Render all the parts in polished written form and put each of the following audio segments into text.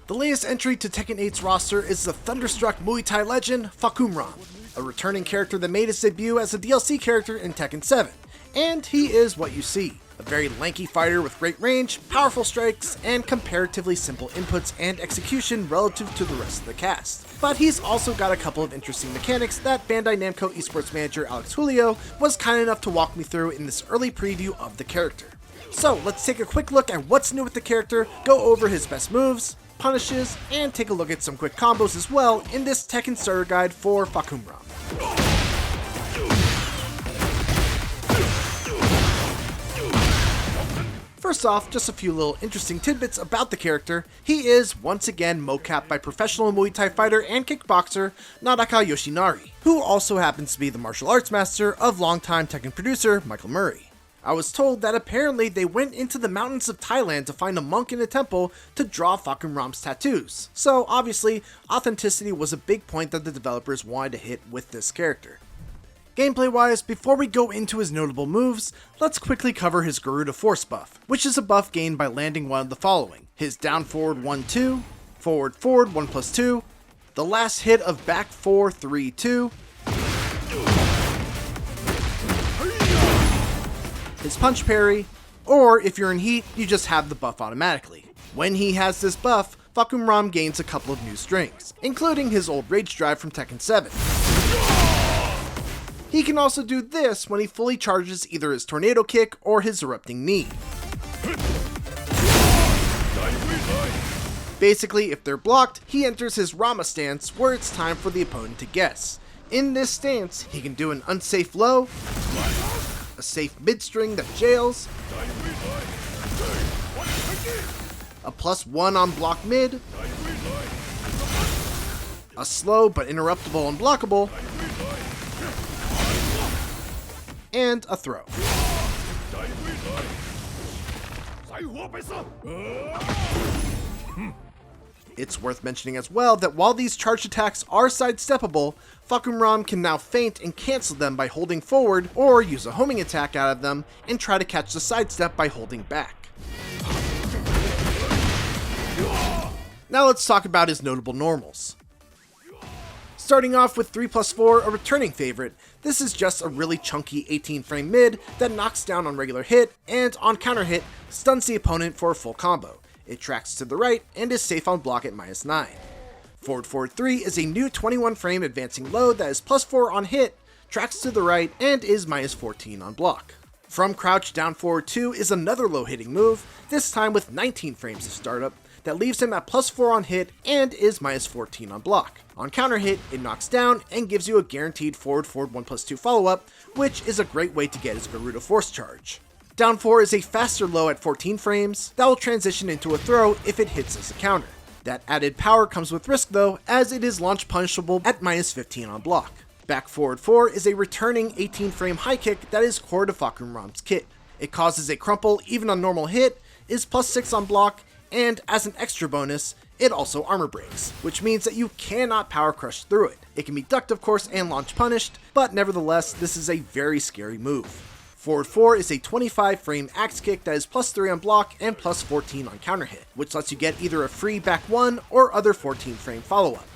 The latest entry to Tekken 8's roster is the Thunderstruck Muay Thai legend, Fahkumram, a returning character that made his debut as a DLC character in Tekken 7. And he is what you see. A very lanky fighter with great range, powerful strikes, and comparatively simple inputs and execution relative to the rest of the cast. But he's also got a couple of interesting mechanics that Bandai Namco esports manager Alex Julio was kind enough to walk me through in this early preview of the character. So let's take a quick look at what's new with the character, go over his best moves, punishes, and take a look at some quick combos as well in this Tekken starter guide for Fahkumram. First off, just a few little interesting tidbits about the character. He is once again mocapped by professional Muay Thai fighter and kickboxer Nadaka Yoshinari, who also happens to be the martial arts master of longtime Tekken producer Michael Murray. I was told that apparently they went into the mountains of Thailand to find a monk in a temple to draw Fahkumram's tattoos, so obviously authenticity was a big point that the developers wanted to hit with this character. Gameplay wise, before we go into his notable moves, let's quickly cover his Garuda Force buff, which is a buff gained by landing one of the following: his down forward 1-2, forward 1+2, the last hit of back 4-3-2, his punch parry, or if you're in heat, you just have the buff automatically. When he has this buff, Fahkumram gains a couple of new strings, including his old rage drive from Tekken 7. He can also do this when he fully charges either his tornado kick or his erupting knee. Basically, if they're blocked, he enters his Rama stance where it's time for the opponent to guess. In this stance, he can do an unsafe low, a safe mid-string that jails, a +1 on block mid, a slow but interruptible unblockable, and a throw. It's worth mentioning as well that while these charged attacks are sidesteppable, Fahkumram can now feint and cancel them by holding forward or use a homing attack out of them and try to catch the sidestep by holding back. Now let's talk about his notable normals. Starting off with 3+4, a returning favorite, this is just a really chunky 18 frame mid that knocks down on regular hit and on counter hit stuns the opponent for a full combo. It tracks to the right and is safe on block at -9. Forward 3 is a new 21 frame advancing low that is +4 on hit, tracks to the right, and is -14 on block. From crouch down forward 2 is another low hitting move, this time with 19 frames of startup, that leaves him at +4 on hit and is -14 on block. On counter hit, it knocks down and gives you a guaranteed forward 1+2 follow-up, which is a great way to get his Garuda Force charge. Down 4 is a faster low at 14 frames that will transition into a throw if it hits as a counter. That added power comes with risk though, as it is launch punishable at -15 on block. Back forward 4 is a returning 18 frame high kick that is core to Fahkumram's kit. It causes a crumple even on normal hit, is +6 on block, and as an extra bonus, it also armor breaks, which means that you cannot power crush through it. It can be ducked of course and launch punished, but nevertheless this is a very scary move. Forward 4 is a 25 frame axe kick that is +3 on block and +14 on counter hit, which lets you get either a free back 1 or other 14 frame follow-up.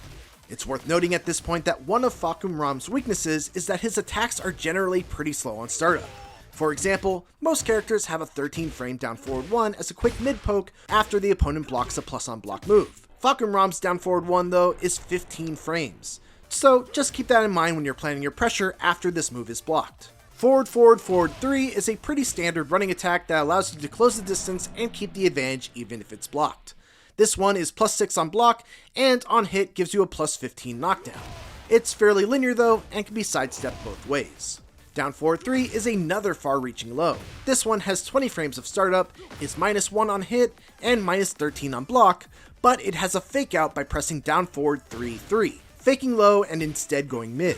It's worth noting at this point that one of Fahkumram's weaknesses is that his attacks are generally pretty slow on startup. For example, most characters have a 13 frame down forward 1 as a quick mid poke after the opponent blocks a + on block move. Fahkumram's down forward 1 though is 15 frames, so just keep that in mind when you're planning your pressure after this move is blocked. Forward 3 is a pretty standard running attack that allows you to close the distance and keep the advantage even if it's blocked. This one is +6 on block and on hit gives you a +15 knockdown. It's fairly linear though and can be sidestepped both ways. Down forward 3 is another far-reaching low. This one has 20 frames of startup, is -1 on hit, and -13 on block, but it has a fake out by pressing down forward 3, faking low and instead going mid.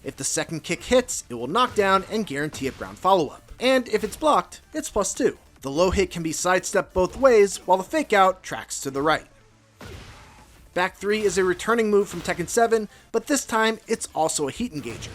If the second kick hits, it will knock down and guarantee a ground follow-up. And if it's blocked, it's +2. The low hit can be sidestepped both ways, while the fake out tracks to the right. Back 3 is a returning move from Tekken 7, but this time it's also a heat engager.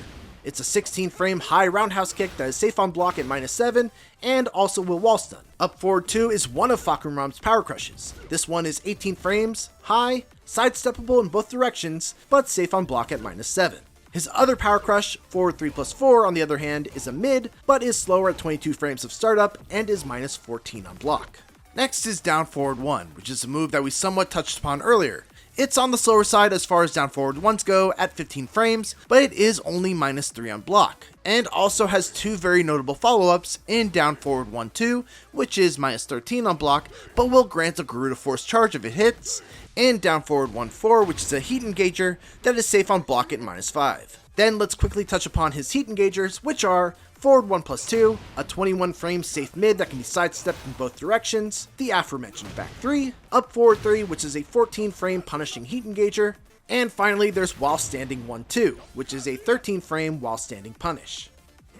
It's a 16 frame high roundhouse kick that is safe on block at -7 and also will wall stun. Up forward 2 is one of Fahkumram's power crushes. This one is 18 frames, high, sidesteppable in both directions, but safe on block at -7. His other power crush, forward 3+4 on the other hand, is a mid, but is slower at 22 frames of startup and is -14 on block. Next is down forward 1, which is a move that we somewhat touched upon earlier. It's on the slower side as far as down forward 1s go at 15 frames, but it is only -3 on block, and also has two very notable follow-ups in down forward 1-2, which is -13 on block, but will grant a Garuda Force charge if it hits, and down forward 1-4, which is a heat engager that is safe on block at -5. Then let's quickly touch upon his heat engagers, which are forward 1+2, a 21 frame safe mid that can be sidestepped in both directions, the aforementioned back 3, up forward 3, which is a 14 frame punishing heat engager, and finally there's while standing 1-2, which is a 13 frame while standing punish.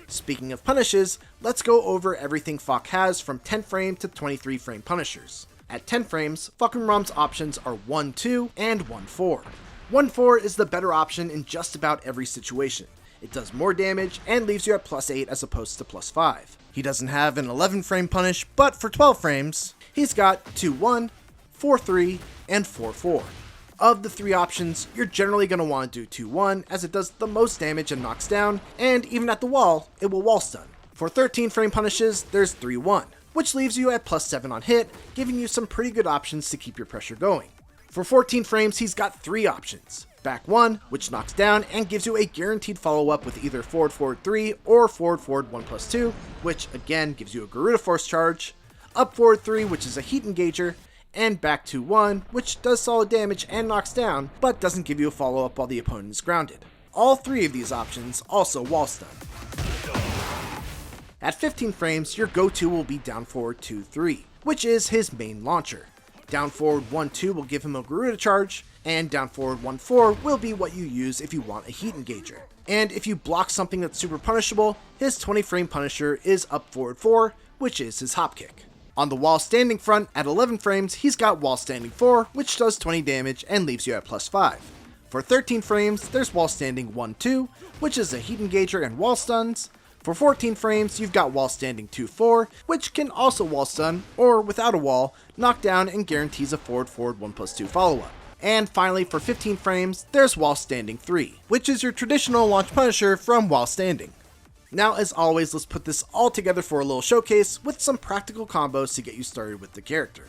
Speaking of punishes, let's go over everything Fahk has from 10 frame to 23 frame punishers. At 10 frames, Fahkumram's options are 1-2 and 1-4. 1-4 is the better option in just about every situation. It does more damage and leaves you at +8 as opposed to +5. He doesn't have an 11 frame punish, but for 12 frames, he's got 2-1, 4-3, and 4-4. Of the three options, you're generally going to want to do 2-1 as it does the most damage and knocks down, and even at the wall, it will wall stun. For 13 frame punishes, there's 3-1, which leaves you at +7 on hit, giving you some pretty good options to keep your pressure going. For 14 frames, he's got 3 options. Back 1, which knocks down and gives you a guaranteed follow-up with either forward forward 3 or forward forward 1+2, which again gives you a Garuda Force charge, up forward 3, which is a heat engager, and back 2-1, which does solid damage and knocks down, but doesn't give you a follow-up while the opponent is grounded. All 3 of these options also wall stun. At 15 frames, your go-to will be down forward 2-3, which is his main launcher. Down forward 1-2 will give him a Garuda charge, and down forward 1-4 will be what you use if you want a heat engager. And if you block something that's super punishable, his 20 frame punisher is up forward 4, which is his hop kick. On the while standing front, at 11 frames, he's got while standing 4, which does 20 damage and leaves you at +5. For 13 frames, there's while standing 1-2, which is a heat engager and wall stuns. For 14 frames, you've got while standing 2-4, which can also wall stun, or without a wall, knock down and guarantees a forward forward 1+2 follow-up. And finally, for 15 frames, there's while standing 3, which is your traditional launch punisher from while standing. Now, as always, let's put this all together for a little showcase with some practical combos to get you started with the character.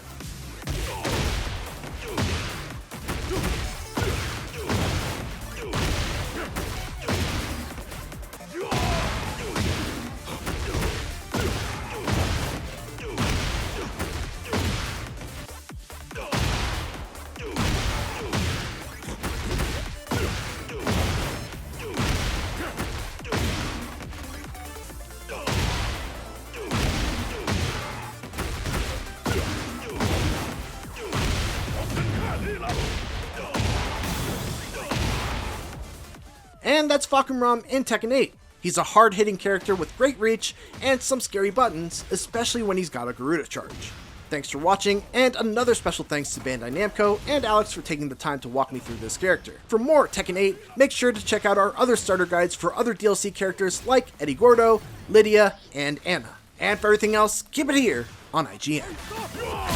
And that's Fahkumram in Tekken 8. He's a hard-hitting character with great reach and some scary buttons, especially when he's got a Garuda charge. Thanks for watching, and another special thanks to Bandai Namco and Alex for taking the time to walk me through this character. For more Tekken 8, make sure to check out our other starter guides for other DLC characters like Eddie Gordo, Lydia, and Anna. And for everything else, keep it here on IGN.